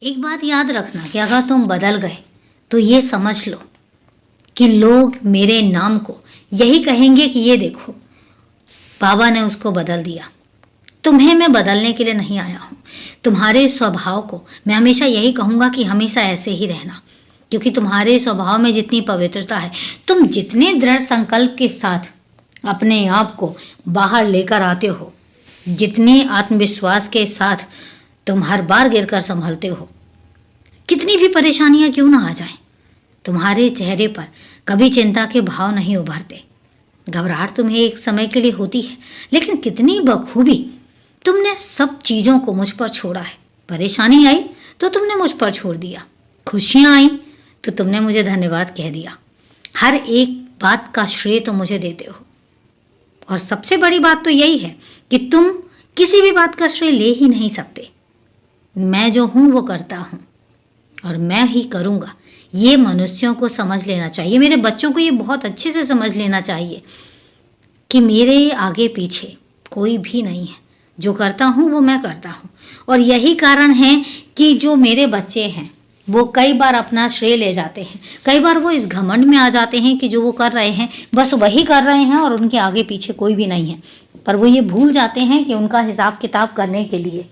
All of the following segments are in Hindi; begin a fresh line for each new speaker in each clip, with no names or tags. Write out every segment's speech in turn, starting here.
एक बात याद रखना कि अगर तुम बदल गए तो ये समझ लो कि लोग मेरे नाम को यही कहेंगे कि ये देखो, बाबा ने उसको बदल दिया। तुम्हें मैं बदलने के लिए नहीं आया हूँ। तुम्हारे स्वभाव को मैं हमेशा यही कहूँगा कि हमेशा ऐसे ही रहना, क्योंकि तुम्हारे स्वभाव में जितनी पवित्रता है, तुम जितने दृढ़ संकल्प के साथ अपने आप को बाहर लेकर आते हो, जितने आत्मविश्वास के साथ तुम हर बार गिरकर संभलते हो, कितनी भी परेशानियां क्यों ना आ जाएं, तुम्हारे चेहरे पर कभी चिंता के भाव नहीं उभरते। घबराहट तुम्हें एक समय के लिए होती है, लेकिन कितनी बखूबी तुमने सब चीज़ों को मुझ पर छोड़ा है। परेशानी आई तो तुमने मुझ पर छोड़ दिया, खुशियाँ आई तो तुमने मुझे धन्यवाद कह दिया। हर एक बात का श्रेय तुम मुझे देते हो, और सबसे बड़ी बात तो यही है कि तुम किसी भी बात का श्रेय ले ही नहीं सकते। मैं जो हूँ वो करता हूँ और मैं ही करूँगा। ये मनुष्यों को समझ लेना चाहिए, मेरे बच्चों को ये बहुत अच्छे से समझ लेना चाहिए कि मेरे आगे पीछे कोई भी नहीं है। जो करता हूँ वो मैं करता हूँ, और यही कारण है कि जो मेरे बच्चे हैं वो कई बार अपना श्रेय ले जाते हैं। कई बार वो इस घमंड में आ जाते हैं कि जो वो कर रहे हैं बस वही कर रहे हैं और उनके आगे पीछे कोई भी नहीं है, पर वो ये भूल जाते हैं कि उनका हिसाब किताब करने के लिए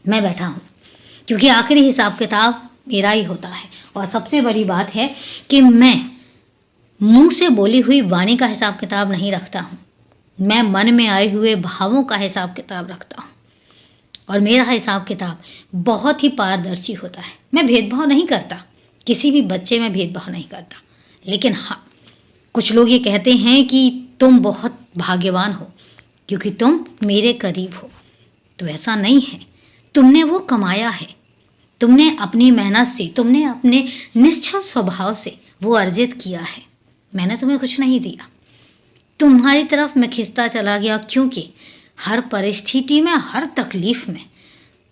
मैं बैठा हूँ, क्योंकि आखिरी हिसाब किताब मेरा ही होता है। और सबसे बड़ी बात है कि मैं मुंह से बोली हुई वाणी का हिसाब किताब नहीं रखता हूँ, मैं मन में आए हुए भावों का हिसाब किताब रखता हूँ, और मेरा हिसाब किताब बहुत ही पारदर्शी होता है। मैं भेदभाव नहीं करता, किसी भी बच्चे में भेदभाव नहीं करता। लेकिन हाँ, कुछ लोग ये कहते हैं कि तुम बहुत भाग्यवान हो क्योंकि तुम मेरे करीब हो, तो ऐसा नहीं है। तुमने वो कमाया है, तुमने अपनी मेहनत से, तुमने अपने निश्चल स्वभाव से वो अर्जित किया है। मैंने तुम्हें कुछ नहीं दिया, तुम्हारी तरफ मैं खिंचता चला गया, क्योंकि हर परिस्थिति में, हर तकलीफ में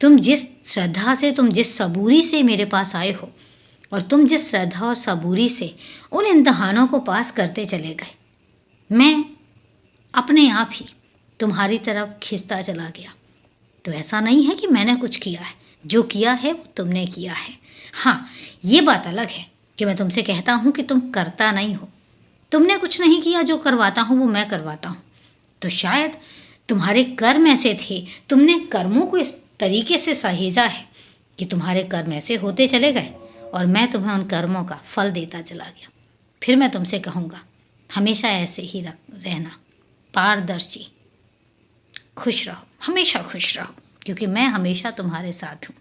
तुम जिस श्रद्धा से, तुम जिस सबूरी से मेरे पास आए हो, और तुम जिस श्रद्धा और सबूरी से उन इम्तहानों को पास करते चले गए, मैं अपने आप ही तुम्हारी तरफ खिंचता चला गया। तो ऐसा नहीं है कि मैंने कुछ किया है, जो किया है वो तुमने किया है। हाँ, ये बात अलग है कि मैं तुमसे कहता हूँ कि तुम करता नहीं हो, तुमने कुछ नहीं किया। जो करवाता हूँ वो मैं करवाता हूँ। तो शायद तुम्हारे कर्म ऐसे थे, तुमने कर्मों को इस तरीके से सहेजा है कि तुम्हारे कर्म ऐसे होते चले गए, और मैं तुम्हें उन कर्मों का फल देता चला गया। फिर मैं तुमसे कहूँगा, हमेशा ऐसे ही रहना, पारदर्शी, खुश रहो, हमेशा खुश रहो, क्योंकि मैं हमेशा तुम्हारे साथ हूँ।